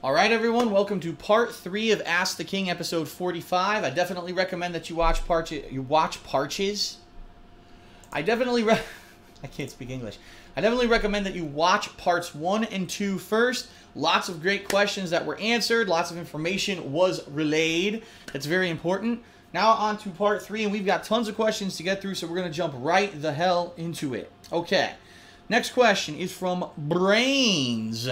Alright everyone, welcome to part 3 of Ask the King, episode 45. I definitely recommend that you watch Parches. I can't speak English. I definitely recommend that you watch parts 1 and 2 first. Lots of great questions that were answered. Lots of information was relayed. That's very important. Now on to part 3, and we've got tons of questions to get through, so we're going to jump right the hell into it. Okay. Next question is from Brains.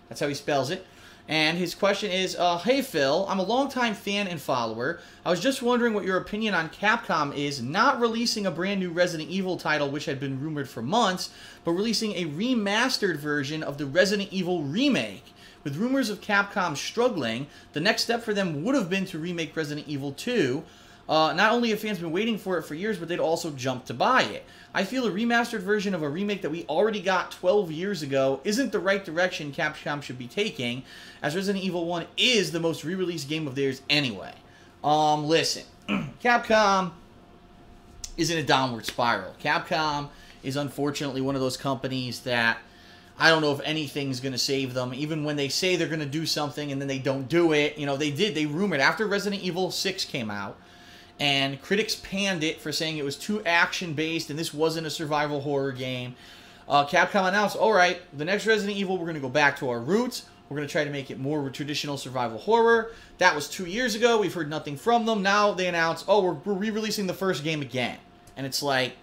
That's how he spells it. And his question is, hey Phil, I'm a longtime fan and follower. I was just wondering what your opinion on Capcom is not releasing a brand new Resident Evil title, which had been rumored for months, but releasing a remastered version of the Resident Evil remake. With rumors of Capcom struggling, the next step for them would have been to remake Resident Evil 2. Not only have fans been waiting for it for years, but they'd also jump to buy it. I feel a remastered version of a remake that we already got 12 years ago isn't the right direction Capcom should be taking, as Resident Evil 1 is the most re-released game of theirs anyway. Listen, Capcom is in a downward spiral. Capcom is unfortunately one of those companies that I don't know if anything's going to save them. Even when they say they're going to do something and then they don't do it. You know, they rumored after Resident Evil 6 came out, and critics panned it for saying it was too action-based and this wasn't a survival horror game. Capcom announced, alright, the next Resident Evil, we're going to go back to our roots. We're going to try to make it more traditional survival horror. That was 2 years ago. We've heard nothing from them. Now they announce, oh, we're re-releasing the first game again. And it's like,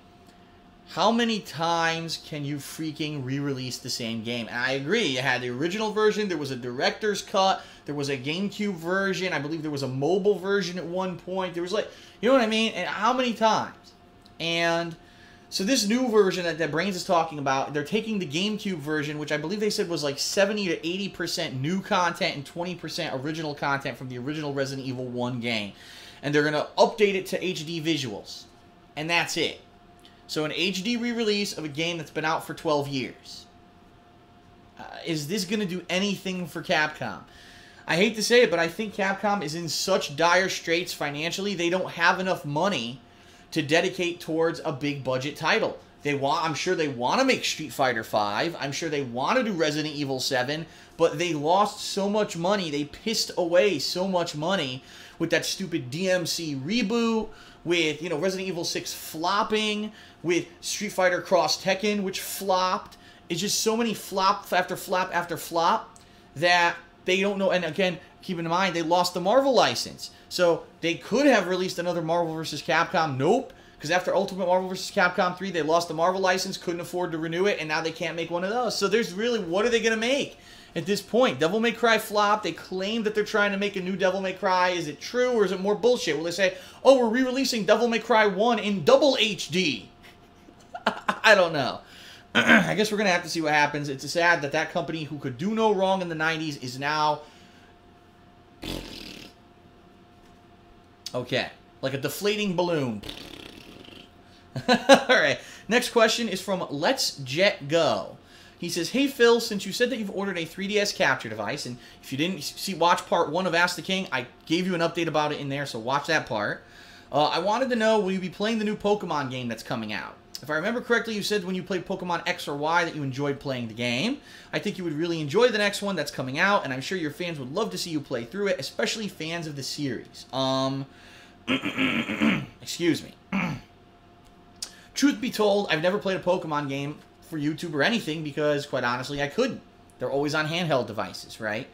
how many times can you freaking re-release the same game? And I agree. You had the original version. There was a director's cut. There was a GameCube version. I believe there was a mobile version at one point. There was like, you know what I mean? And how many times? And so this new version that Brains is talking about, they're taking the GameCube version, which I believe they said was like 70 to 80% new content and 20% original content from the original Resident Evil 1 game. And they're going to update it to HD visuals. And that's it. So an HD re-release of a game that's been out for 12 years. Is this going to do anything for Capcom? I hate to say it, but I think Capcom is in such dire straits financially, they don't have enough money to dedicate towards a big budget title. I'm sure they want to make Street Fighter V. I'm sure they want to do Resident Evil 7, but they lost so much money. They pissed away so much money with that stupid DMC reboot, with, you know, Resident Evil 6 flopping, with Street Fighter Cross Tekken, which flopped. It's just so many flop after flop after flop that they don't know. And again, keep in mind, they lost the Marvel license. So they could have released another Marvel vs. Capcom. Nope. Because after Ultimate Marvel vs. Capcom 3, they lost the Marvel license, couldn't afford to renew it, and now they can't make one of those. So there's really, what are they going to make at this point? Devil May Cry flopped. They claim that they're trying to make a new Devil May Cry. Is it true, or is it more bullshit? Will they say, oh, we're re-releasing Devil May Cry 1 in double HD? I don't know. I guess we're going to have to see what happens. It's sad that that company who could do no wrong in the 90s is now... okay. Like a deflating balloon. Alright. Next question is from Let's Jet Go. He says, hey Phil, since you said that you've ordered a 3DS capture device, and if you didn't watch part 1 of Ask the King, I gave you an update about it in there, so watch that part. I wanted to know, will you be playing the new Pokemon game that's coming out? If I remember correctly, you said when you played Pokemon X or Y that you enjoyed playing the game. I think you would really enjoy the next one that's coming out, and I'm sure your fans would love to see you play through it, especially fans of the series. Excuse me. Truth be told, I've never played a Pokemon game for YouTube or anything because, quite honestly, I couldn't. They're always on handheld devices, right?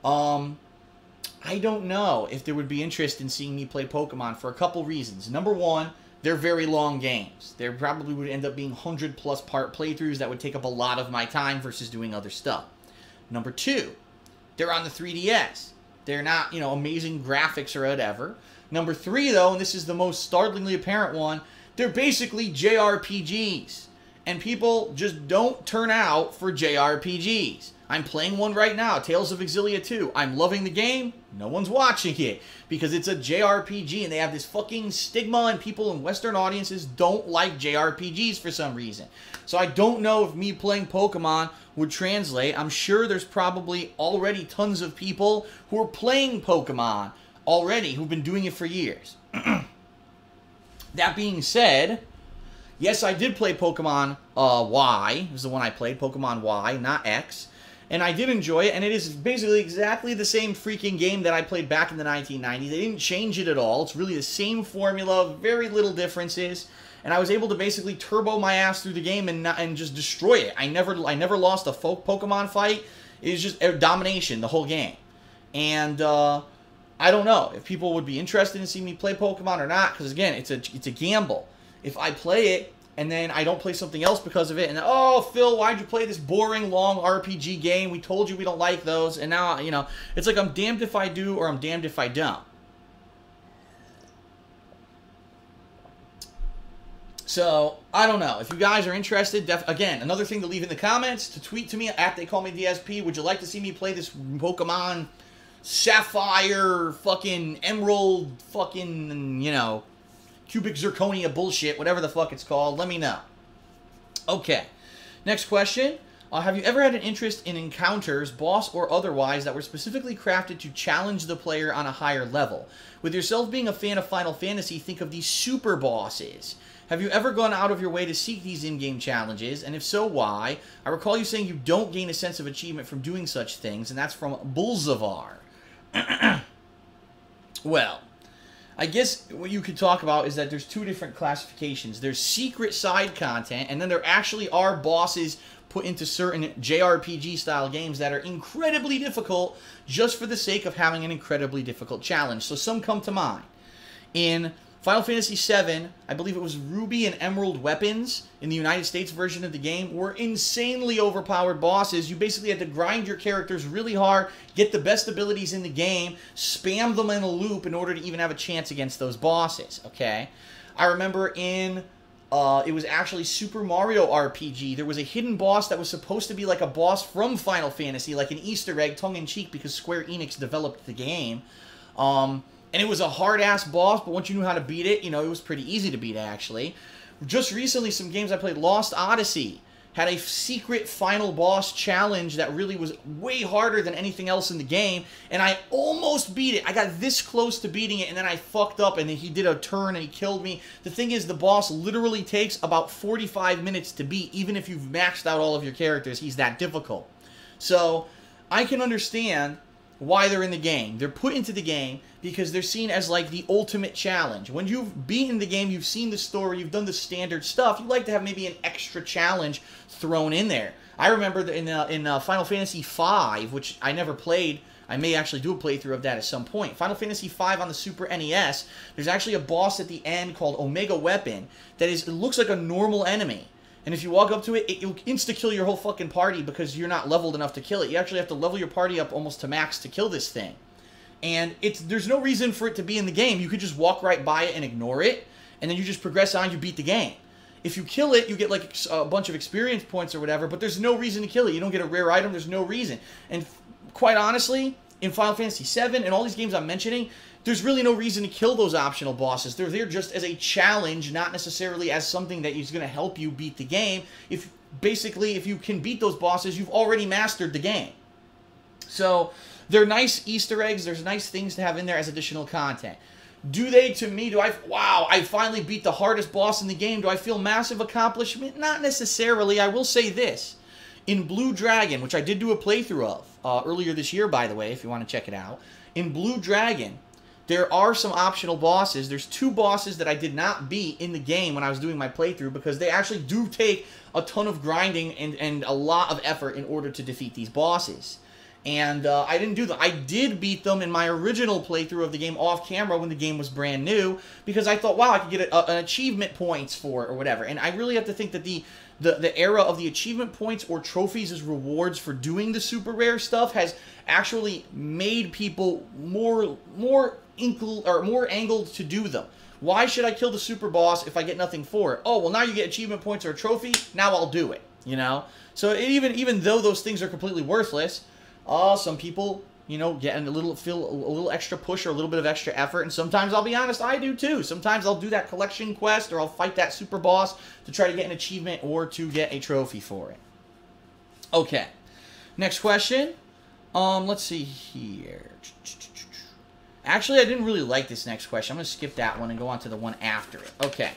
I don't know if there would be interest in seeing me play Pokemon for a couple reasons. Number one, they're very long games. There probably would end up being 100-plus part playthroughs that would take up a lot of my time versus doing other stuff. Number two, they're on the 3DS. They're not, you know, amazing graphics or whatever. Number three, though, and this is the most startlingly apparent one, they're basically JRPGs. And people just don't turn out for JRPGs. I'm playing one right now, Tales of Exilia 2. I'm loving the game. No one's watching it because it's a JRPG and they have this fucking stigma and people in Western audiences don't like JRPGs for some reason. So I don't know if me playing Pokemon would translate. I'm sure there's probably already tons of people who are playing Pokemon already who've been doing it for years. That being said, yes, I did play Pokemon Y. It was the one I played, Pokemon Y, not X. And I did enjoy it, and it is basically exactly the same freaking game that I played back in the 1990s. They didn't change it at all. It's really the same formula, very little differences. And I was able to basically turbo my ass through the game and just destroy it. I never lost a Pokemon fight. It was just domination the whole game. And I don't know if people would be interested in seeing me play Pokemon or not, because again, it's a gamble. If I play it and then I don't play something else because of it, and oh, Phil, why'd you play this boring, long RPG game? We told you we don't like those, and now, you know, it's like I'm damned if I do or I'm damned if I don't. So, I don't know. If you guys are interested, again, another thing to leave in the comments, to tweet to me at TheyCallMeDSP, would you like to see me play this Pokemon Sapphire, fucking Emerald, fucking, you know, Cubic Zirconia bullshit, whatever the fuck it's called, let me know. Okay, next question. Have you ever had an interest in encounters, boss or otherwise, that were specifically crafted to challenge the player on a higher level? With yourself being a fan of Final Fantasy, think of these super bosses. Have you ever gone out of your way to seek these in-game challenges, and if so, why? I recall you saying you don't gain a sense of achievement from doing such things, and that's from Bulzavar. Well, I guess what you could talk about is that there's two different classifications. There's secret side content, and then there actually are bosses put into certain JRPG-style games that are incredibly difficult just for the sake of having an incredibly difficult challenge. So some come to mind. In Final Fantasy VII, I believe it was Ruby and Emerald weapons in the United States version of the game were insanely overpowered bosses. You basically had to grind your characters really hard, get the best abilities in the game, spam them in a loop in order to even have a chance against those bosses, okay? I remember in, it was actually Super Mario RPG, there was a hidden boss that was supposed to be like a boss from Final Fantasy, like an Easter egg, tongue-in-cheek, because Square Enix developed the game. And it was a hard-ass boss, but once you knew how to beat it, you know, it was pretty easy to beat, actually. Just recently, some games I played, Lost Odyssey, had a secret final boss challenge that really was way harder than anything else in the game, and I almost beat it. I got this close to beating it, and then I fucked up, and then he did a turn, and he killed me. The thing is, the boss literally takes about 45 minutes to beat, even if you've maxed out all of your characters. He's that difficult. So, I can understand why they're in the game. They're put into the game because they're seen as like the ultimate challenge. When you've beaten the game, you've seen the story, you've done the standard stuff, you like to have maybe an extra challenge thrown in there. I remember that in Final Fantasy V, which I never played, I may actually do a playthrough of that at some point. Final Fantasy V on the Super NES, there's actually a boss at the end called Omega Weapon that it looks like a normal enemy. And if you walk up to it, it'll insta-kill your whole fucking party because you're not leveled enough to kill it. You actually have to level your party up almost to max to kill this thing. And there's no reason for it to be in the game. You could just walk right by it and ignore it, and then you just progress on, you beat the game. If you kill it, you get like a bunch of experience points or whatever, but there's no reason to kill it. You don't get a rare item, there's no reason. And quite honestly, in Final Fantasy VII and all these games I'm mentioning, there's really no reason to kill those optional bosses. They're there just as a challenge, not necessarily as something that is going to help you beat the game. Basically, if you can beat those bosses, you've already mastered the game. So, they're nice Easter eggs. There's nice things to have in there as additional content. Do they, to me, wow, I finally beat the hardest boss in the game. Do I feel massive accomplishment? Not necessarily. I will say this. In Blue Dragon, which I did do a playthrough of earlier this year, by the way, if you want to check it out. In Blue Dragon, there are some optional bosses. There's two bosses that I did not beat in the game when I was doing my playthrough because they actually do take a ton of grinding and a lot of effort in order to defeat these bosses. And I didn't do them. I did beat them in my original playthrough of the game off camera when the game was brand new because I thought, wow, I could get an achievement points for it or whatever. And I really have to think that the era of the achievement points or trophies as rewards for doing the super rare stuff has actually made people more angled to do them. Why should I kill the super boss if I get nothing for it? Oh, well, now you get achievement points or a trophy. Now I'll do it, you know? So even though those things are completely worthless, some people, you know, feel a little extra push or a little bit of extra effort, and sometimes, I'll be honest, I do too. Sometimes I'll do that collection quest or I'll fight that super boss to try to get an achievement or to get a trophy for it. Okay. Next question. Let's see here. Actually, I didn't really like this next question. I'm going to skip that one and go on to the one after it. Okay.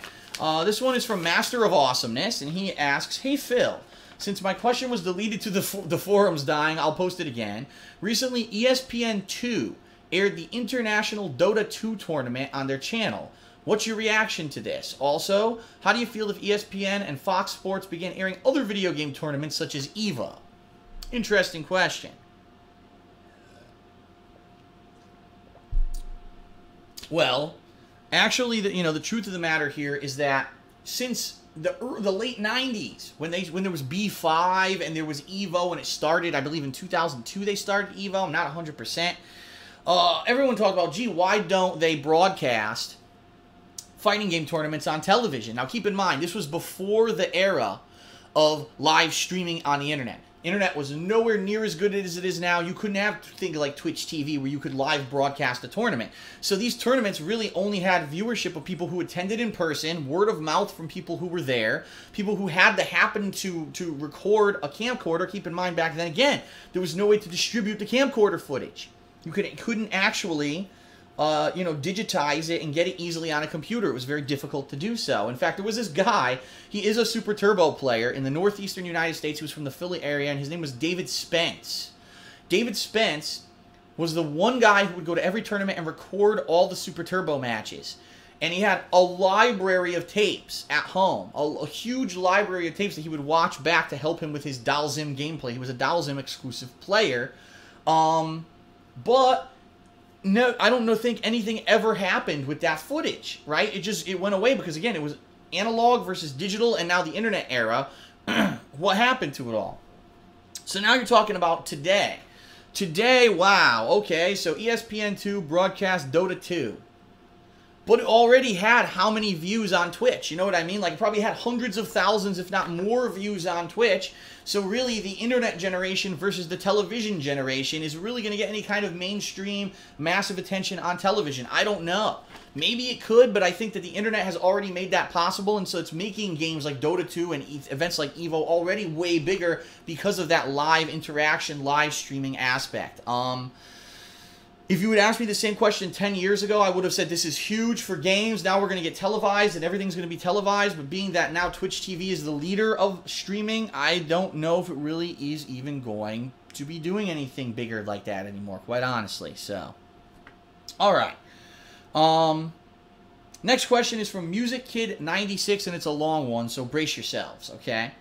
This one is from Master of Awesomeness, and he asks, Hey, Phil, Since my question was deleted to the forums dying, I'll post it again. Recently, ESPN 2 aired the International Dota 2 tournament on their channel. What's your reaction to this? Also, how do you feel if ESPN and Fox Sports began airing other video game tournaments such as EVA? Interesting question. Well, actually, the truth of the matter here is that since the late 90s, when there was B5 and there was EVO and it started, I believe in 2002 they started EVO, I'm not 100%. Everyone talked about, gee, why don't they broadcast fighting game tournaments on television? Now, keep in mind, this was before the era of live streaming on the internet. Internet was nowhere near as good as it is now. You couldn't have things like Twitch TV where you could live broadcast a tournament. So these tournaments really only had viewership of people who attended in person, word of mouth from people who were there, people who had to happen to record a camcorder. Keep in mind, back then, again, there was no way to distribute the camcorder footage. You couldn't actually digitize it and get it easily on a computer. It was very difficult to do so. In fact, there was this guy, he is a Super Turbo player in the northeastern United States who was from the Philly area, and his name was David Spence. David Spence was the one guy who would go to every tournament and record all the Super Turbo matches. And he had a library of tapes at home, a huge library of tapes that he would watch back to help him with his Dalsim gameplay. He was a Dalsim exclusive player. But no, I don't think anything ever happened with that footage, right? It went away because, again, it was analog versus digital, and now the internet era. What happened to it all? So now you're talking about today. Today, wow, okay, so ESPN 2 broadcast Dota 2. But it already had how many views on Twitch? You know what I mean? Like, it probably had hundreds of thousands, if not more, views on Twitch. So really, the internet generation versus the television generation is really going to get any kind of mainstream, massive attention on television. I don't know. Maybe it could, but I think that the internet has already made that possible, and so it's making games like Dota 2 and events like EVO already way bigger because of that live interaction, live streaming aspect. If you would ask me the same question 10 years ago, I would have said this is huge for games. Now we're going to get televised and everything's going to be televised. But being that now Twitch TV is the leader of streaming, I don't know if it really is even going to be doing anything bigger like that anymore, quite honestly. So, all right. Next question is from Music Kid 96, and it's a long one, so brace yourselves, okay?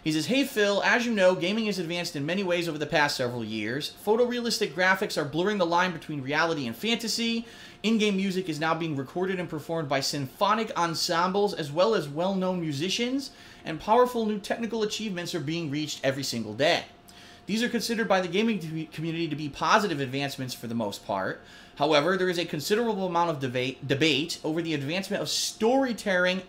He says, hey Phil, as you know, gaming has advanced in many ways over the past several years. Photorealistic graphics are blurring the line between reality and fantasy. In-game music is now being recorded and performed by symphonic ensembles as well as well-known musicians, and powerful new technical achievements are being reached every single day. These are considered by the gaming community to be positive advancements for the most part. However, there is a considerable amount of debate over the advancement of storytelling.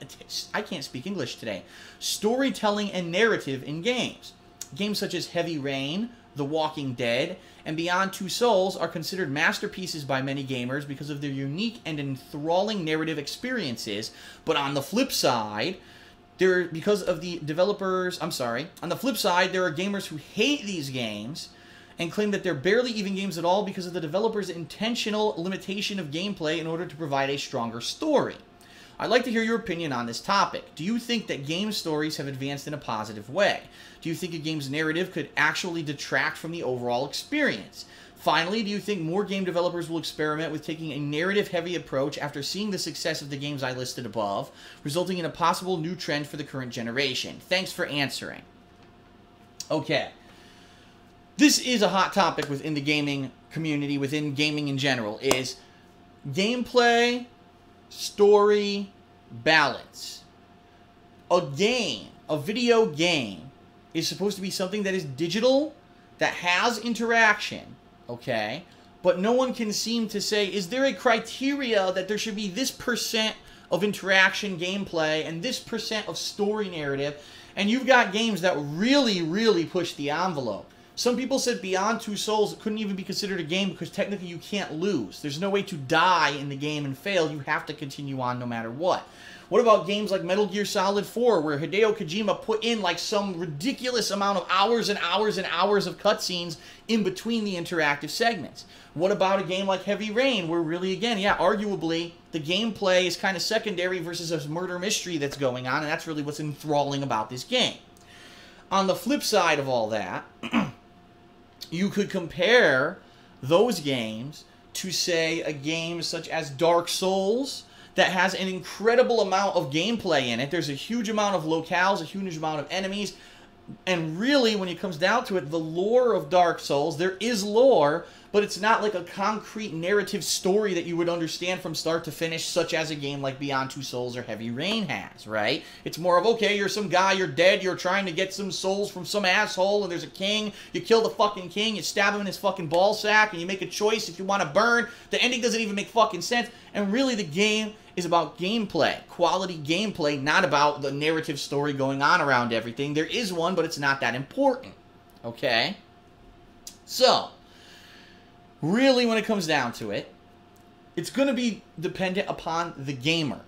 I can't speak English today. Storytelling and narrative in games. Games such as Heavy Rain, The Walking Dead, and Beyond Two Souls are considered masterpieces by many gamers because of their unique and enthralling narrative experiences. But on the flip side, on the flip side, there are gamers who hate these games and claim that they're barely even games at all because of the developer's intentional limitation of gameplay in order to provide a stronger story. I'd like to hear your opinion on this topic. Do you think that game stories have advanced in a positive way? Do you think a game's narrative could actually detract from the overall experience? Finally, do you think more game developers will experiment with taking a narrative-heavy approach after seeing the success of the games I listed above, resulting in a possible new trend for the current generation? Thanks for answering. Okay. This is a hot topic within the gaming community, within gaming in general, is gameplay, story, balance. A game, a video game, is supposed to be something that is digital, that has interaction, okay? But no one can seem to say, is there a criteria that there should be this % of interaction gameplay and this % of story narrative? And you've got games that really, really push the envelope. Some people said Beyond Two Souls couldn't even be considered a game because technically you can't lose. There's no way to die in the game and fail. You have to continue on no matter what. What about games like Metal Gear Solid 4 where Hideo Kojima put in like some ridiculous amount of hours and hours and hours of cutscenes in between the interactive segments? What about a game like Heavy Rain where really, again, yeah, arguably the gameplay is kind of secondary versus a murder mystery that's going on, and that's really what's enthralling about this game. On the flip side of all that, you could compare those games to, say, a game such as Dark Souls that has an incredible amount of gameplay in it. There's a huge amount of locales, a huge amount of enemies, and really, when it comes down to it, the lore of Dark Souls, there is lore, but it's not like a concrete narrative story that you would understand from start to finish, such as a game like Beyond Two Souls or Heavy Rain has, right? It's more of, okay, you're some guy, you're dead, you're trying to get some souls from some asshole, and there's a king, you kill the fucking king, you stab him in his fucking ball sack, and you make a choice if you want to burn. The ending doesn't even make fucking sense, and really the game is about gameplay, quality gameplay, not about the narrative story going on around everything. There is one, but it's not that important, okay? So, really, when it comes down to it, it's going to be dependent upon the gamer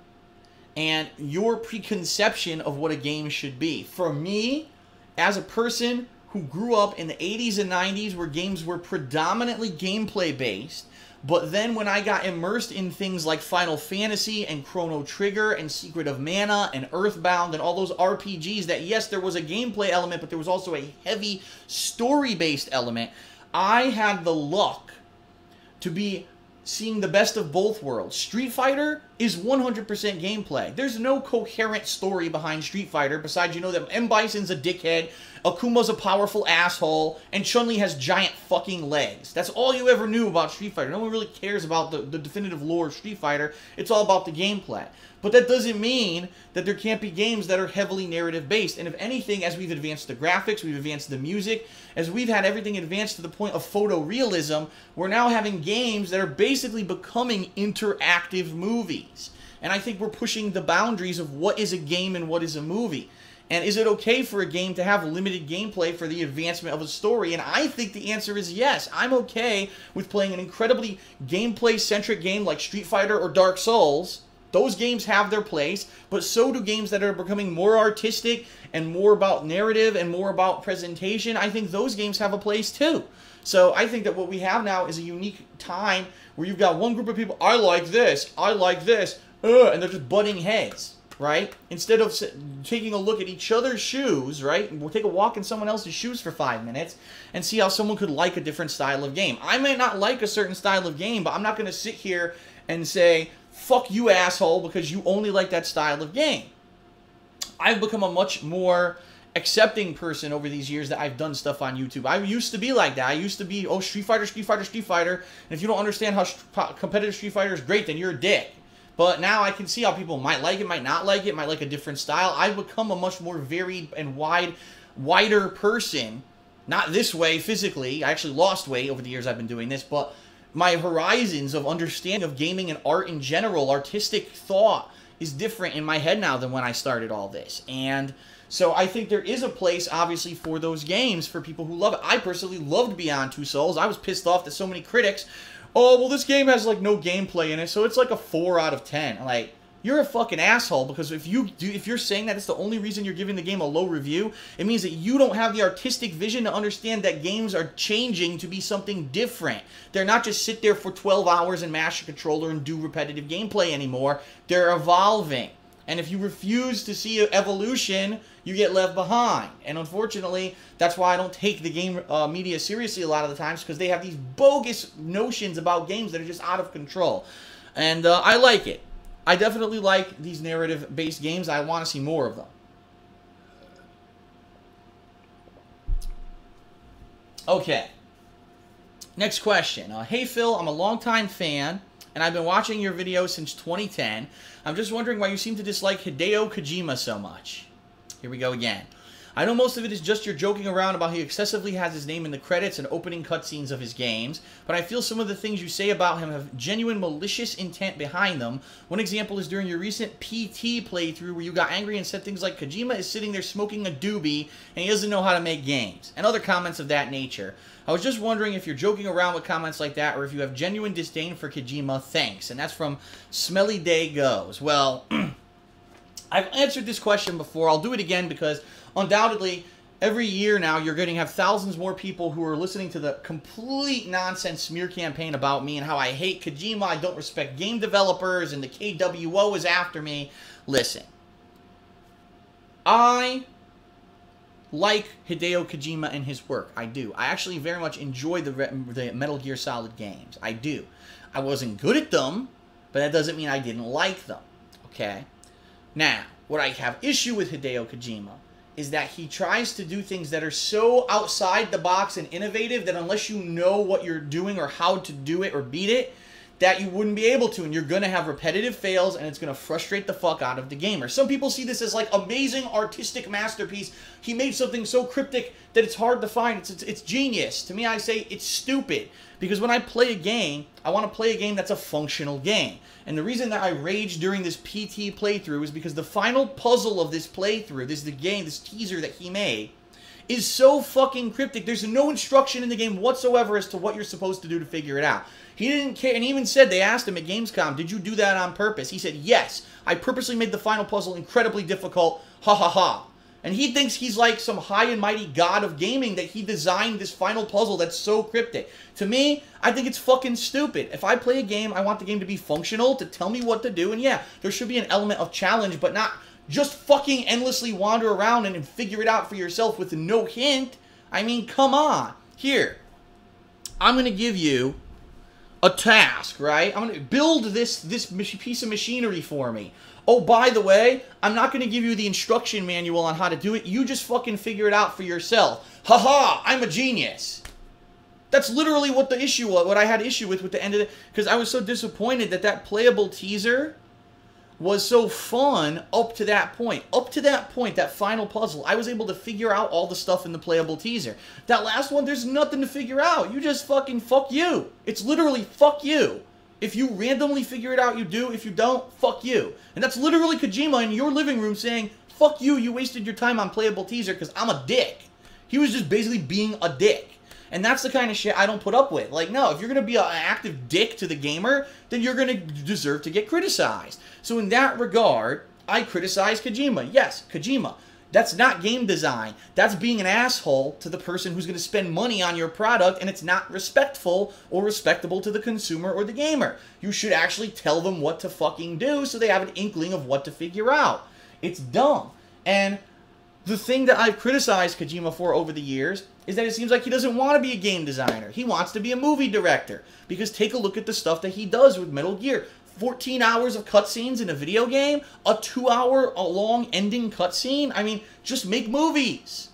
and your preconception of what a game should be. For me, as a person who grew up in the 80s and 90s where games were predominantly gameplay-based, but then when I got immersed in things like Final Fantasy and Chrono Trigger and Secret of Mana and Earthbound and all those RPGs that, yes, there was a gameplay element, but there was also a heavy story-based element, I had the luck to be seeing the best of both worlds. Street Fighter is 100% gameplay. There's no coherent story behind Street Fighter besides, you know, that M. Bison's a dickhead, Akuma's a powerful asshole, and Chun-Li has giant fucking legs. That's all you ever knew about Street Fighter. No one really cares about the definitive lore of Street Fighter. It's all about the gameplay. But that doesn't mean that there can't be games that are heavily narrative-based. And if anything, as we've advanced the graphics, we've advanced the music, as we've had everything advanced to the point of photorealism, we're now having games that are basically becoming interactive movies. And I think we're pushing the boundaries of what is a game and what is a movie. And is it okay for a game to have limited gameplay for the advancement of a story? And I think the answer is yes. I'm okay with playing an incredibly gameplay-centric game like Street Fighter or Dark Souls. Those games have their place, but so do games that are becoming more artistic and more about narrative and more about presentation. I think those games have a place too. So I think that what we have now is a unique time where you've got one group of people, I like this, and they're just butting heads, right? Instead of taking a look at each other's shoes, right? We'll take a walk in someone else's shoes for 5 minutes and see how someone could like a different style of game. I may not like a certain style of game, but I'm not going to sit here and say, fuck you, asshole, because you only like that style of game. I've become a much more accepting person over these years that I've done stuff on YouTube. I used to be like that. I used to be, oh, Street Fighter, Street Fighter, Street Fighter, and if you don't understand how competitive Street Fighter is great, then you're a dick. But now I can see how people might like it, might not like it, might like a different style. I've become a much more varied and wider person. Not this way physically. I actually lost weight over the years I've been doing this, but my horizons of understanding of gaming and art in general, artistic thought, is different in my head now than when I started all this. And so I think there is a place, obviously, for those games for people who love it. I personally loved Beyond Two Souls. I was pissed off that so many critics, oh, well, this game has, like, no gameplay in it, so it's like a 4 out of 10. Like, you're a fucking asshole, because if you're saying that it's the only reason you're giving the game a low review, it means that you don't have the artistic vision to understand that games are changing to be something different. They're not just sit there for 12 hours and mash a controller and do repetitive gameplay anymore. They're evolving. And if you refuse to see evolution, you get left behind. And unfortunately, that's why I don't take the game media seriously a lot of the times, because they have these bogus notions about games that are just out of control. And I like it. I definitely like these narrative-based games. I want to see more of them. Okay. Next question. Hey, Phil, I'm a longtime fan, and I've been watching your videos since 2010. I'm just wondering why you seem to dislike Hideo Kojima so much. Here we go again. I know most of it is just your joking around about how he excessively has his name in the credits and opening cutscenes of his games, but I feel some of the things you say about him have genuine malicious intent behind them. One example is during your recent PT playthrough where you got angry and said things like, Kojima is sitting there smoking a doobie and he doesn't know how to make games, and other comments of that nature. I was just wondering if you're joking around with comments like that or if you have genuine disdain for Kojima. Thanks. And that's from Smelly Day Goes. Well, I've answered this question before. I'll do it again because undoubtedly, every year now, you're going to have thousands more people who are listening to the complete nonsense smear campaign about me and how I hate Kojima, I don't respect game developers, and the KWO is after me. Listen, I like Hideo Kojima and his work. I do. I actually very much enjoy the Metal Gear Solid games. I do. I wasn't good at them, but that doesn't mean I didn't like them. Okay? Now, what I have issue with Hideo Kojima is that he tries to do things that are so outside the box and innovative that unless you know what you're doing or how to do it or beat it, that you wouldn't be able to, and you're going to have repetitive fails, and it's going to frustrate the fuck out of the gamer. Some people see this as like amazing artistic masterpiece. He made something so cryptic that it's hard to find. It's genius. To me, I say it's stupid. Because when I play a game, I want to play a game that's a functional game. And the reason that I raged during this PT playthrough is because the final puzzle of this playthrough, this teaser that he made, is so fucking cryptic. There's no instruction in the game whatsoever as to what you're supposed to do to figure it out. He didn't care, and he even said, they asked him at Gamescom, did you do that on purpose? He said, yes, I purposely made the final puzzle incredibly difficult, ha ha ha. And he thinks he's like some high and mighty god of gaming that he designed this final puzzle that's so cryptic. To me, I think it's fucking stupid. If I play a game, I want the game to be functional, to tell me what to do, and yeah, there should be an element of challenge, but not just fucking endlessly wander around and figure it out for yourself with no hint. I mean, come on. Here, I'm going to give you a task, right? I'm going to build this piece of machinery for me. Oh, by the way, I'm not going to give you the instruction manual on how to do it. You just fucking figure it out for yourself. Haha, I'm a genius. That's literally what the issue was, what I had issue with the end of it, because I was so disappointed that that playable teaser was so fun up to that point. Up to that point, that final puzzle, I was able to figure out all the stuff in the playable teaser. That last one, there's nothing to figure out. You just fucking fuck you. It's literally fuck you. If you randomly figure it out, you do. If you don't, fuck you. And that's literally Kojima in your living room saying, fuck you, you wasted your time on playable teaser because I'm a dick. He was just basically being a dick. And that's the kind of shit I don't put up with. Like, no, if you're going to be an active dick to the gamer, then you're going to deserve to get criticized. So in that regard, I criticize Kojima. Yes, Kojima. That's not game design. That's being an asshole to the person who's going to spend money on your product, and it's not respectful or respectable to the consumer or the gamer. You should actually tell them what to fucking do so they have an inkling of what to figure out. It's dumb. And the thing that I've criticized Kojima for over the years is that it seems like he doesn't want to be a game designer. He wants to be a movie director. Because take a look at the stuff that he does with Metal Gear. 14 hours of cutscenes in a video game? A 2-hour long ending cutscene? I mean, just make movies.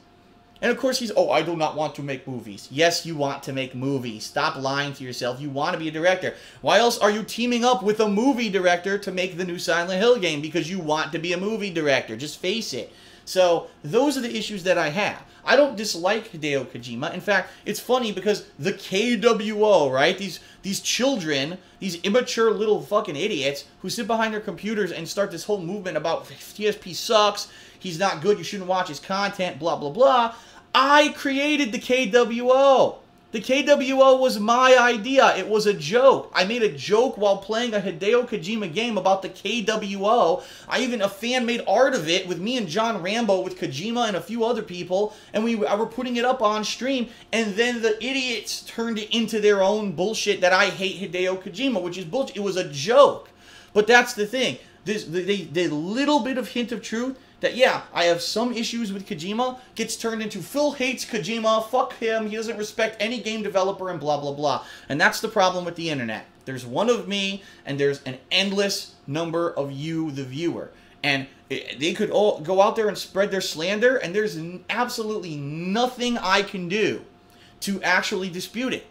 And of course he's, oh, I do not want to make movies. Yes, you want to make movies. Stop lying to yourself. You want to be a director. Why else are you teaming up with a movie director to make the new Silent Hill game? Because you want to be a movie director. Just face it. So, those are the issues that I have. I don't dislike Hideo Kojima. In fact, it's funny because the KWO, right? These children, these immature little fucking idiots who sit behind their computers and start this whole movement about TSP sucks, he's not good, you shouldn't watch his content, blah, blah, blah. I created the KWO. The KWO was my idea. It was a joke. I made a joke while playing a Hideo Kojima game about the KWO. A fan made art of it with me and John Rambo with Kojima and a few other people, and we were putting it up on stream, and then the idiots turned it into their own bullshit that I hate Hideo Kojima, which is bullshit. It was a joke. But that's the thing. The little bit of hint of truth that, yeah, I have some issues with Kojima, gets turned into Phil hates Kojima, fuck him, he doesn't respect any game developer, and blah, blah, blah. And that's the problem with the internet. There's one of me, and there's an endless number of you, the viewer. And they could all go out there and spread their slander, and there's absolutely nothing I can do to actually dispute it.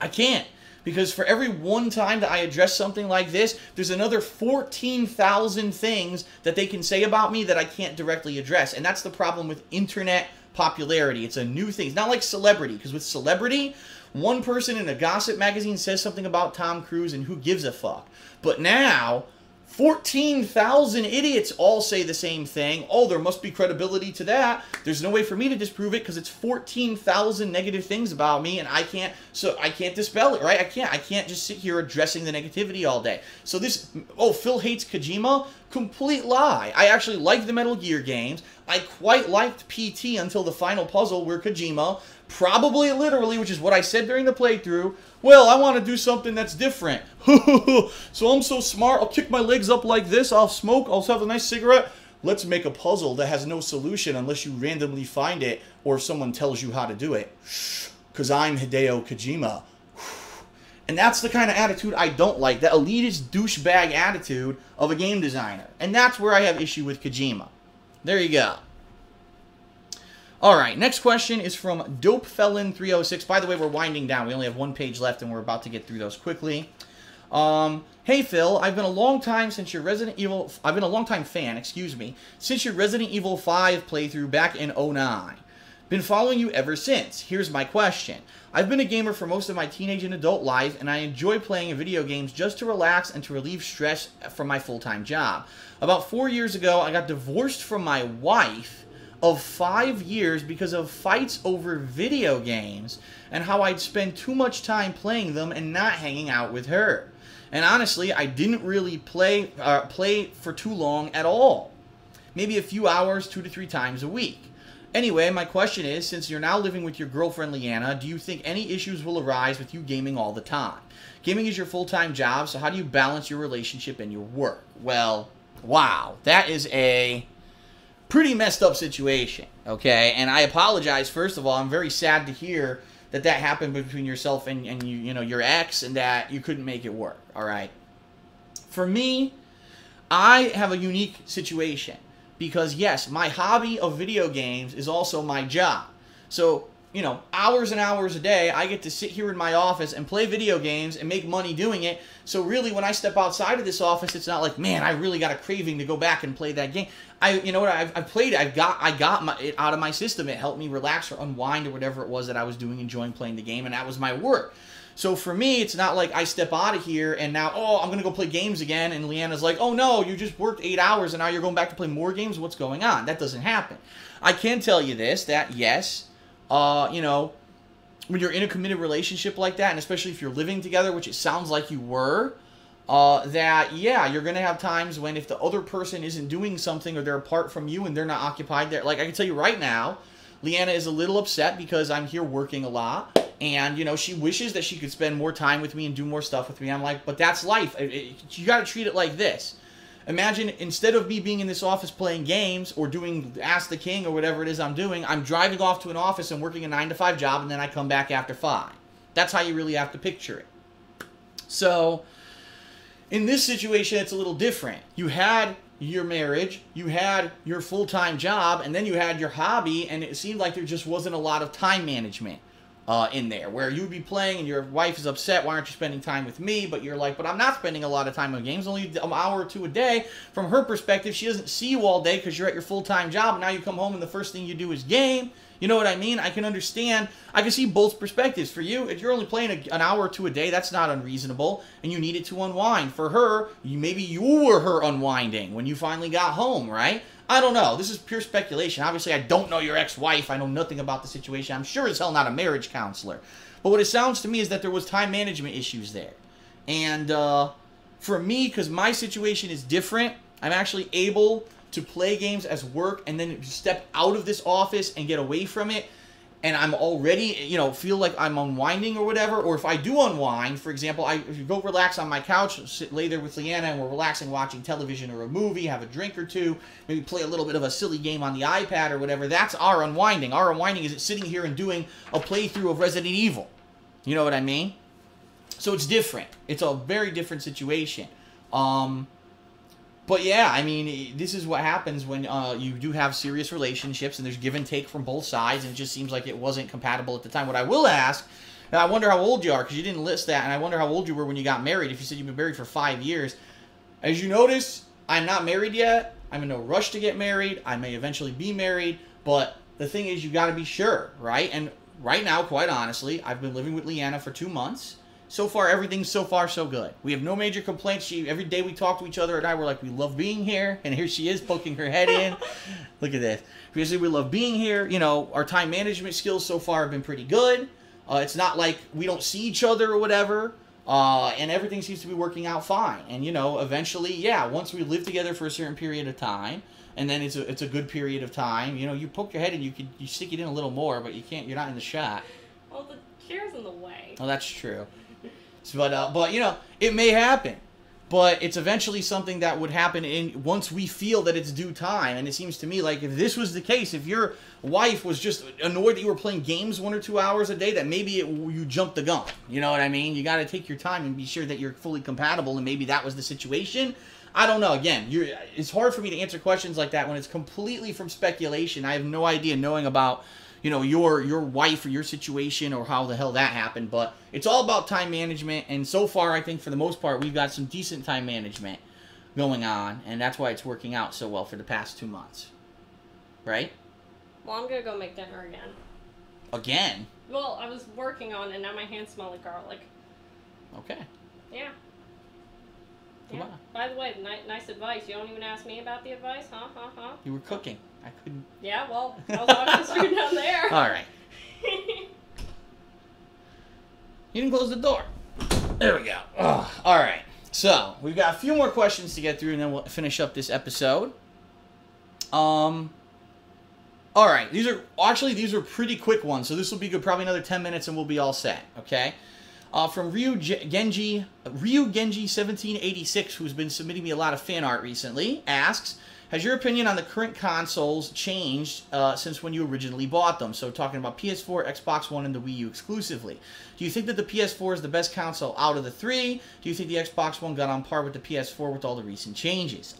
I can't. Because for every one time that I address something like this, there's another 14,000 things that they can say about me that I can't directly address. And that's the problem with internet popularity. It's a new thing. It's not like celebrity. Because with celebrity, one person in a gossip magazine says something about Tom Cruise and who gives a fuck. But now, 14,000 idiots all say the same thing. Oh, there must be credibility to that. There's no way for me to disprove it because it's 14,000 negative things about me, and I can't dispel it, right? I can't just sit here addressing the negativity all day. So this, oh, Phil hates Kojima? Complete lie. I actually like the Metal Gear games. I quite liked PT until the final puzzle where Kojima, probably literally, which is what I said during the playthrough, well, I want to do something that's different. So I'm so smart, I'll kick my legs up like this, I'll smoke, I'll have a nice cigarette. let's make a puzzle that has no solution unless you randomly find it or if someone tells you how to do it. Because I'm Hideo Kojima. And that's the kind of attitude I don't like. That elitist douchebag attitude of a game designer. And that's where I have issue with Kojima. There you go. Alright, next question is from DopeFelon306. By the way, we're winding down. We only have one page left and we're about to get through those quickly. Hey Phil, I've been a long time fan, since your Resident Evil 5 playthrough back in 2009. Been following you ever since. Here's my question. I've been a gamer for most of my teenage and adult life, and I enjoy playing video games just to relax and to relieve stress from my full-time job. About 4 years ago, I got divorced from my wife of 5 years because of fights over video games and how I'd spend too much time playing them and not hanging out with her. And honestly, I didn't really play for too long at all. Maybe a few hours, 2 to 3 times a week. Anyway, my question is, since you're now living with your girlfriend Leanna, do you think any issues will arise with you gaming all the time? Gaming is your full-time job, so how do you balance your relationship and your work? Well, wow, that is a pretty messed up situation, okay? And I apologize, first of all. I'm very sad to hear that that happened between yourself and you know, your ex, and that you couldn't make it work, all right? For me, I have a unique situation. Because, yes, my hobby of video games is also my job. So, you know, hours and hours a day, I get to sit here in my office and play video games and make money doing it. So, really, when I step outside of this office, it's not like, man, I really got a craving to go back and play that game. You know what, I've played it. I got it out of my system. It helped me relax or unwind or whatever it was that I was doing, enjoying playing the game, and that was my work. So for me, it's not like I step out of here and now, oh, I'm going to go play games again. And Leanna's like, oh, no, you just worked 8 hours and now you're going back to play more games? What's going on? That doesn't happen. I can tell you this, that yes, you know, when you're in a committed relationship like that, and especially if you're living together, which it sounds like you were, that, yeah, you're going to have times when if the other person isn't doing something or they're apart from you and they're not occupied there. Like I can tell you right now, Leanna is a little upset because I'm here working a lot. And, you know, she wishes that she could spend more time with me and do more stuff with me. I'm like, but that's life. You got to treat it like this. Imagine instead of me being in this office playing games or doing Ask the King or whatever it is I'm doing, I'm driving off to an office and working a 9-to-5 job, and then I come back after 5. That's how you really have to picture it. So, in this situation, it's a little different. You had your marriage, you had your full-time job, and then you had your hobby, and it seemed like there just wasn't a lot of time management in there, where you'd be playing and your wife is upset, why aren't you spending time with me? But you're like, but I'm not spending a lot of time on games, only an hour or 2 a day. From her perspective, she doesn't see you all day because you're at your full-time job, and now you come home and the first thing you do is game. You know what I mean? I can understand. I can see both perspectives. For you, if you're only playing an hour or 2 a day, that's not unreasonable, and you need it to unwind. For her, maybe you were her unwinding when you finally got home, right? I don't know. This is pure speculation. Obviously, I don't know your ex-wife. I know nothing about the situation. I'm sure as hell not a marriage counselor. But what it sounds to me is that there was time management issues there. And for me, because my situation is different, I'm actually able to play games as work and then step out of this office and get away from it. And I'm already, you know, feel like I'm unwinding or whatever. Or if I do unwind, for example, if you go relax on my couch, lay there with Leanna, and we're relaxing, watching television or a movie, have a drink or two, maybe play a little bit of a silly game on the iPad or whatever, that's our unwinding. Our unwinding is sitting here and doing a playthrough of Resident Evil. You know what I mean? So it's different. It's a very different situation. But yeah, I mean, this is what happens when you do have serious relationships and there's give and take from both sides, and it just seems like it wasn't compatible at the time. What I will ask, and I wonder how old you are, because you didn't list that, and I wonder how old you were when you got married, if you said you've been married for 5 years. As you notice, I'm not married yet. I'm in no rush to get married. I may eventually be married, but the thing is, you got to be sure, right? And right now, quite honestly, I've been living with Leanna for 2 months. So far, everything's so far so good. We have no major complaints. Every day we talk to each other and I, we're like, we love being here. And here she is poking her head in. Look at this. We say we love being here. You know, our time management skills so far have been pretty good. It's not like we don't see each other or whatever. And everything seems to be working out fine. And, you know, eventually, yeah, once we live together for a certain period of time, and then it's a good period of time, you know, you poke your head and you stick it in a little more, but you can't, you're not in the shot. Well, the chair's in the way. Oh, that's true. But you know, it may happen. but it's eventually something that would happen once we feel that it's due time. And it seems to me like if this was the case, if your wife was just annoyed that you were playing games 1 or 2 hours a day, that maybe you jumped the gun. You know what I mean? You got to take your time and be sure that you're fully compatible, and maybe that was the situation. I don't know. Again, it's hard for me to answer questions like that when it's completely from speculation. I have no idea knowing about, you know, your wife or your situation or how the hell that happened. But it's all about time management. And so far, I think for the most part, we've got some decent time management going on. And that's why it's working out so well for the past 2 months. Right? Well, I'm going to go make dinner again. Again? Well, I was working on it, and now my hands smell like garlic. Okay. Yeah. Come on. By the way, nice advice. You don't even ask me about the advice? Huh? You were cooking. I couldn't... Yeah, well, I was watching the screen down there. All right. You didn't close the door. There we go. Ugh. All right. So, we've got a few more questions to get through, and then we'll finish up this episode. All right. These are pretty quick ones, so this will be good. Probably another 10 minutes, and we'll be all set. Okay? From Ryu Genji 1786, who's been submitting me a lot of fan art recently, asks, has your opinion on the current consoles changed since when you originally bought them? So talking about PS4, Xbox One, and the Wii U exclusively. Do you think that the PS4 is the best console out of the three? Do you think the Xbox One got on par with the PS4 with all the recent changes?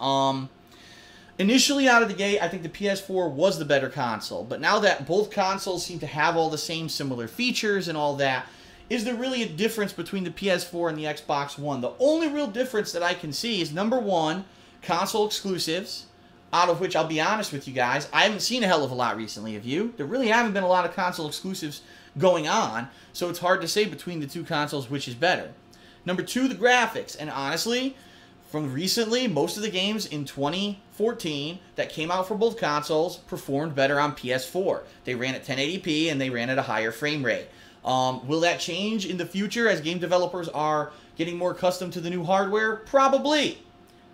Initially out of the gate, I think the PS4 was the better console. But now that both consoles seem to have all the same similar features and all that, is there really a difference between the PS4 and the Xbox One? The only real difference that I can see is, number one, console exclusives, out of which I'll be honest with you guys, I haven't seen a hell of a lot recently, have you? There really haven't been a lot of console exclusives going on, so it's hard to say between the two consoles which is better. Number two, the graphics. And honestly, from recently, most of the games in 2014 that came out for both consoles performed better on PS4. They ran at 1080p and they ran at a higher frame rate. Will that change in the future as game developers are getting more accustomed to the new hardware? Probably.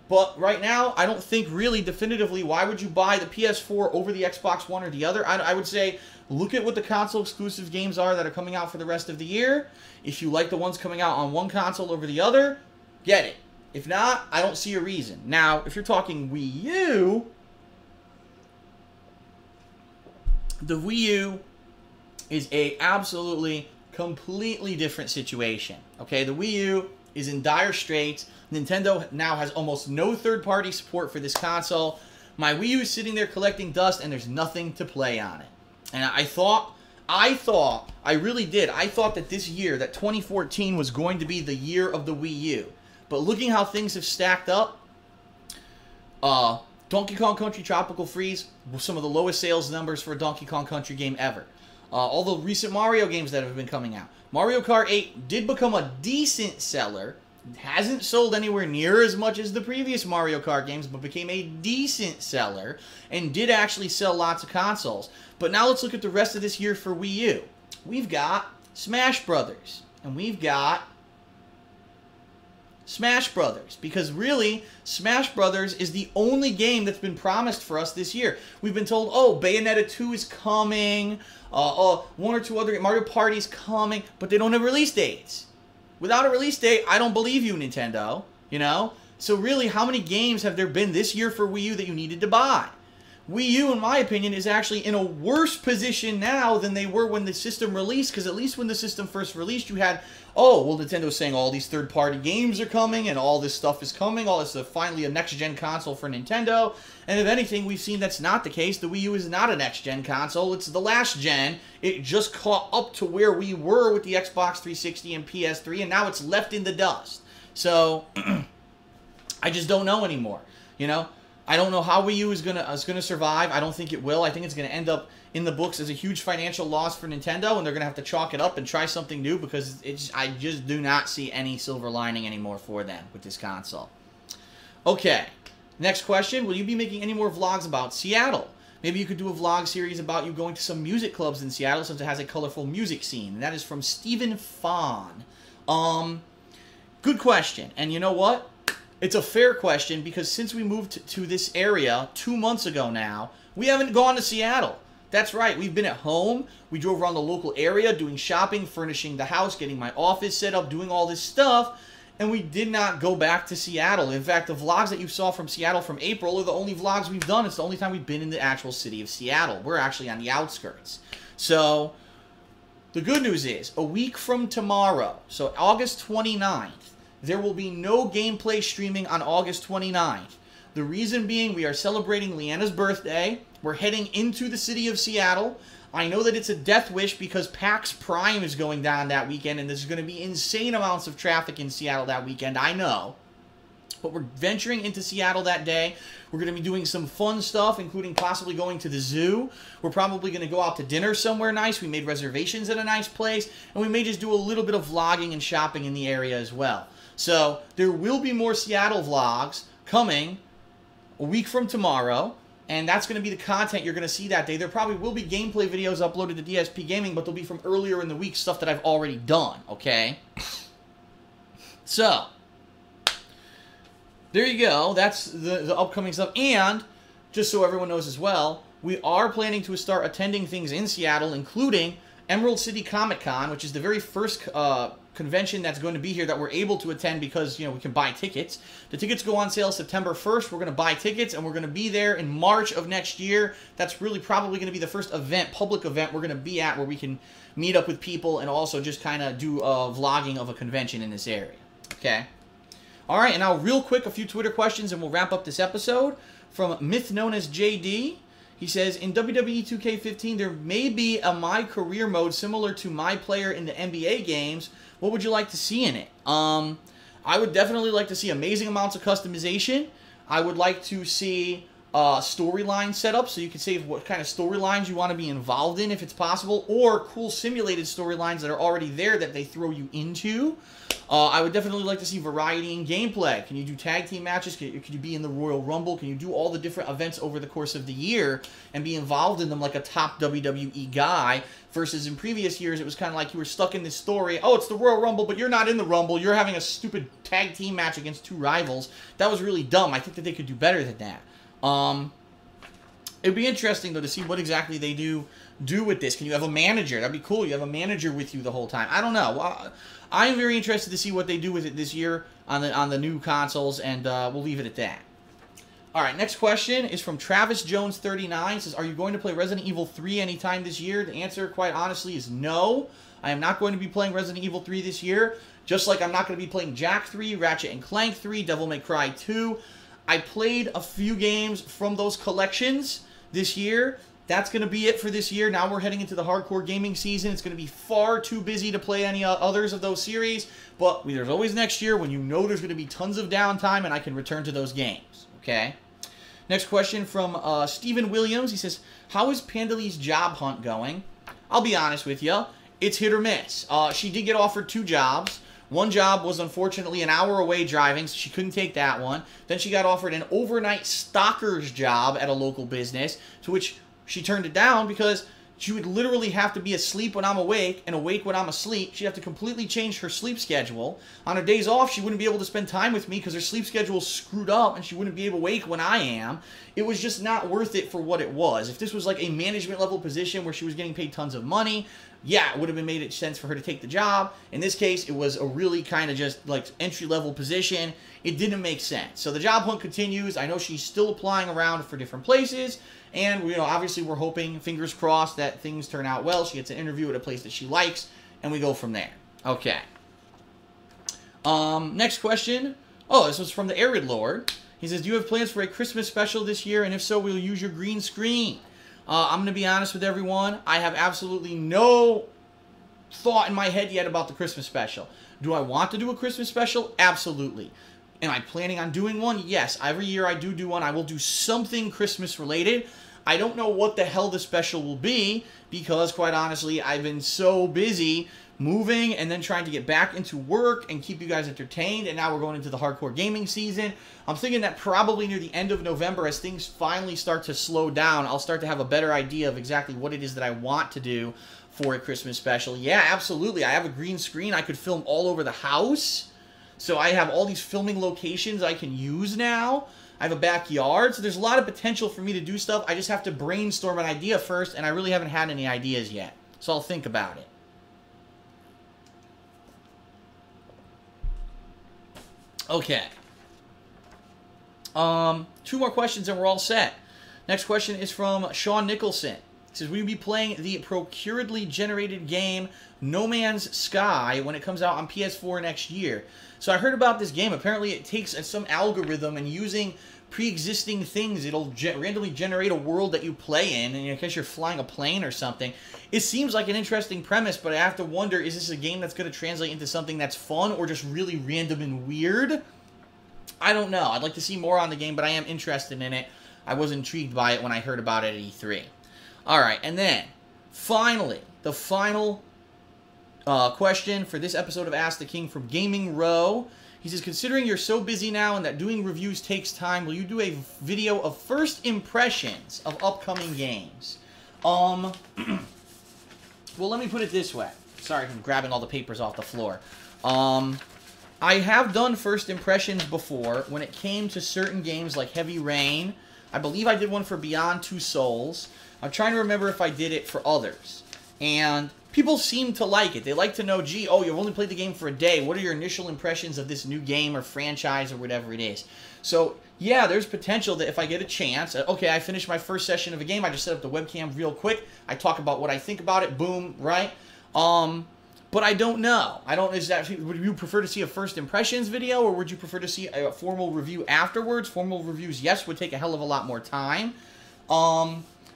But right now, I don't think really definitively why would you buy the PS4 over the Xbox One or the other. I would say look at what the console exclusive games are that are coming out for the rest of the year. If you like the ones coming out on one console over the other, get it. If not, I don't see a reason. Now, if you're talking Wii U, the Wii U is a absolutely completely different situation. Okay, the Wii U is in dire straits. Nintendo now has almost no third-party support for this console. My Wii U is sitting there collecting dust, and there's nothing to play on it. And I really did. I thought that this year, that 2014 was going to be the year of the Wii U. But looking how things have stacked up, Donkey Kong Country Tropical Freeze, some of the lowest sales numbers for a Donkey Kong Country game ever. All the recent Mario games that have been coming out. Mario Kart 8 did become a decent seller. It hasn't sold anywhere near as much as the previous Mario Kart games, but became a decent seller and did actually sell lots of consoles. But now let's look at the rest of this year for Wii U. We've got Smash Brothers, and we've got Smash Brothers, because really, Smash Brothers is the only game that's been promised for us this year. We've been told, oh, Bayonetta 2 is coming, one or two other, Mario Party's coming, but they don't have release dates. Without a release date, I don't believe you, Nintendo, you know? So really, how many games have there been this year for Wii U that you needed to buy? Wii U, in my opinion, is actually in a worse position now than they were when the system released, because at least when the system first released, you had, oh, well, Nintendo's saying all these third-party games are coming, and all this stuff is coming, all this is finally a next-gen console for Nintendo, and if anything, we've seen that's not the case. The Wii U is not a next-gen console, it's the last-gen. It just caught up to where we were with the Xbox 360 and PS3, and now it's left in the dust. So, I just don't know anymore, you know? I don't know how Wii U is gonna survive. I don't think it will. I think it's gonna end up in the books as a huge financial loss for Nintendo, and they're gonna have to chalk it up and try something new because I just do not see any silver lining anymore for them with this console. Okay, next question: will you be making any more vlogs about Seattle? Maybe you could do a vlog series about you going to some music clubs in Seattle, since it has a colorful music scene. And that is from Stephen Fawn. Good question. And you know what? It's a fair question, because since we moved to this area 2 months ago now, we haven't gone to Seattle. That's right, we've been at home. We drove around the local area doing shopping, furnishing the house, getting my office set up, doing all this stuff. and we did not go back to Seattle. In fact, the vlogs that you saw from Seattle from April are the only vlogs we've done. It's the only time we've been in the actual city of Seattle. We're actually on the outskirts. So, the good news is, a week from tomorrow, so August 29th, there will be no gameplay streaming on August 29th. The reason being, we are celebrating Leanna's birthday. We're heading into the city of Seattle. I know that it's a death wish because PAX Prime is going down that weekend, and there's going to be insane amounts of traffic in Seattle that weekend, I know. But we're venturing into Seattle that day. We're going to be doing some fun stuff, including possibly going to the zoo. We're probably going to go out to dinner somewhere nice. We made reservations at a nice place, and we may just do a little bit of vlogging and shopping in the area as well. So there will be more Seattle vlogs coming a week from tomorrow. And that's going to be the content you're going to see that day. There probably will be gameplay videos uploaded to DSP Gaming, but they'll be from earlier in the week, stuff that I've already done, okay? So, there you go. That's the upcoming stuff. And, just so everyone knows as well, we are planning to start attending things in Seattle, including Emerald City Comic Con, which is the very first convention that's going to be here that we're able to attend because, you know, we can buy tickets. The tickets go on sale September 1st. We're going to buy tickets, and we're going to be there in March of next year. That's really probably going to be the first event, public event we're going to be at where we can meet up with people and also just kind of do vlogging of a convention in this area. Okay? All right, and now real quick, a few Twitter questions, and we'll wrap up this episode. From Myth Known as JD. He says, in WWE 2K15, there may be a My Career mode similar to My Player in the NBA games. What would you like to see in it? I would definitely like to see amazing amounts of customization. I would like to see storyline setup, so you can say what kind of storylines you want to be involved in if it's possible, or cool simulated storylines that are already there that they throw you into. I would definitely like to see variety in gameplay. Can you do tag team matches? Can you be in the Royal Rumble? Can you do all the different events over the course of the year and be involved in them like a top WWE guy? Versus in previous years, it was kind of like you were stuck in this story. Oh, it's the Royal Rumble, but you're not in the Rumble. You're having a stupid tag team match against two rivals. That was really dumb. I think that they could do better than that. It'd be interesting, though, to see what exactly they do with this. Can you have a manager? That'd be cool. You have a manager with you the whole time. I don't know. I'm very interested to see what they do with it this year on the new consoles, and we'll leave it at that. All right, next question is from Travis Jones 39. It says, are you going to play Resident Evil 3 anytime this year? The answer, quite honestly, is no. I am not going to be playing Resident Evil 3 this year, just like I'm not going to be playing Jak 3, Ratchet and Clank 3, Devil May Cry 2. I played a few games from those collections this year. That's going to be it for this year. Now we're heading into the hardcore gaming season. It's going to be far too busy to play any others of those series. But there's always next year when you know there's going to be tons of downtime and I can return to those games. Okay? Next question from Stephen Williams. He says, how is Pandalee's job hunt going? I'll be honest with you. It's hit or miss. She did get offered 2 jobs. One job was unfortunately an hour away driving, so she couldn't take that one. Then she got offered an overnight stalker's job at a local business, to which she turned it down because she would literally have to be asleep when I'm awake and awake when I'm asleep. She'd have to completely change her sleep schedule. On her days off, she wouldn't be able to spend time with me because her sleep schedule's screwed up and she wouldn't be able to wake when I am. It was just not worth it for what it was. If this was like a management level position where she was getting paid tons of money, yeah, it would have made sense for her to take the job. In this case, it was a really kind of just like entry-level position. It didn't make sense. So the job hunt continues. I know she's still applying around for different places. And, you know, obviously we're hoping, fingers crossed, that things turn out well. She gets an interview at a place that she likes, and we go from there. Okay. Next question. Oh, this was from the Arid Lord. He says, do you have plans for a Christmas special this year? And if so, we'll use your green screen. I'm going to be honest with everyone. I have absolutely no thought in my head yet about the Christmas special. Do I want to do a Christmas special? Absolutely. Am I planning on doing one? Yes. Every year I do one. I will do something Christmas related. I don't know what the hell the special will be because, quite honestly, I've been so busy moving and then trying to get back into work and keep you guys entertained, and now we're going into the hardcore gaming season. I'm thinking that probably near the end of November, as things finally start to slow down, I'll start to have a better idea of exactly what it is that I want to do for a Christmas special. Yeah, absolutely. I have a green screen. I could film all over the house. So I have all these filming locations I can use now. I have a backyard, so there's a lot of potential for me to do stuff. I just have to brainstorm an idea first, and I really haven't had any ideas yet. So I'll think about it. Okay. 2 more questions and we're all set. Next question is from Sean Nicholson. He says, will you be playing the procuredly generated game No Man's Sky when it comes out on PS4 next year? So I heard about this game. Apparently it takes some algorithm and using pre-existing things, it'll randomly generate a world that you play in, and in case you're flying a plane or something. It seems like an interesting premise, but I have to wonder, is this a game that's going to translate into something that's fun or just really random and weird? I don't know. I'd like to see more on the game, but I am interested in it. I was intrigued by it when I heard about it at E3. Alright, and then, finally, the final question for this episode of Ask the King from Gaming Row. He says, considering you're so busy now and that doing reviews takes time, will you do a video of first impressions of upcoming games? Well, let me put it this way. Sorry, I'm grabbing all the papers off the floor. I have done first impressions before when it came to certain games like Heavy Rain. I believe I did one for Beyond Two Souls. I'm trying to remember if I did it for others. And people seem to like it. They like to know, gee, oh, you've only played the game for a day. What are your initial impressions of this new game or franchise or whatever it is? So, yeah, there's potential that if I get a chance, okay, I finished my first session of a game, I just set up the webcam real quick, I talk about what I think about it, boom, right? But I don't know. Would you prefer to see a first impressions video, or would you prefer to see a formal review afterwards? Formal reviews, yes, would take a hell of a lot more time.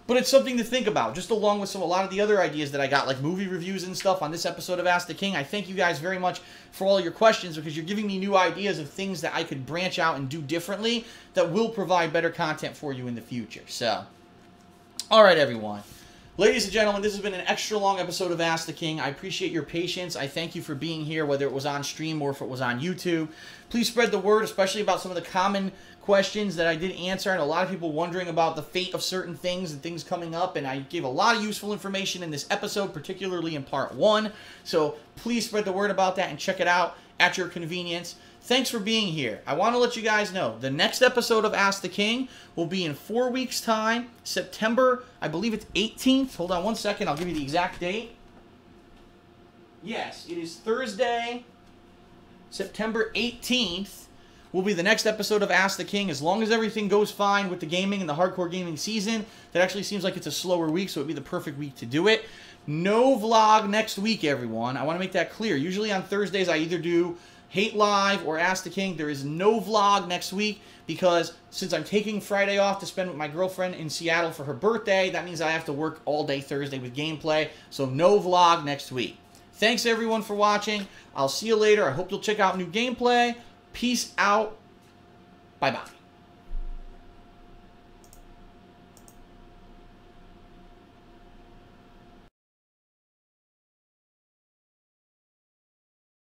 But it's something to think about, just along with a lot of the other ideas that I got, like movie reviews and stuff on this episode of Ask the King. I thank you guys very much for all your questions, because you're giving me new ideas of things that I could branch out and do differently that will provide better content for you in the future. So, all right, everyone. Ladies and gentlemen, this has been an extra long episode of Ask the King. I appreciate your patience. I thank you for being here, whether it was on stream or if it was on YouTube. Please spread the word, especially about some of the common questions that I did answer, and a lot of people wondering about the fate of certain things and things coming up, and I gave a lot of useful information in this episode, particularly in part 1. So please spread the word about that and check it out at your convenience. Thanks for being here. I want to let you guys know, the next episode of Ask the King will be in 4 weeks' time, September, I believe it's 18th. Hold on one second, I'll give you the exact date. Yes, it is Thursday, September 18th. Will be the next episode of Ask the King. As long as everything goes fine with the gaming and the hardcore gaming season, that actually seems like it's a slower week, so it would be the perfect week to do it. No vlog next week, everyone. I want to make that clear. Usually on Thursdays, I either do Hate Live or Ask the King. There is no vlog next week because since I'm taking Friday off to spend with my girlfriend in Seattle for her birthday, that means I have to work all day Thursday with gameplay, so no vlog next week. Thanks, everyone, for watching. I'll see you later. I hope you'll check out new gameplay. Peace out. Bye-bye.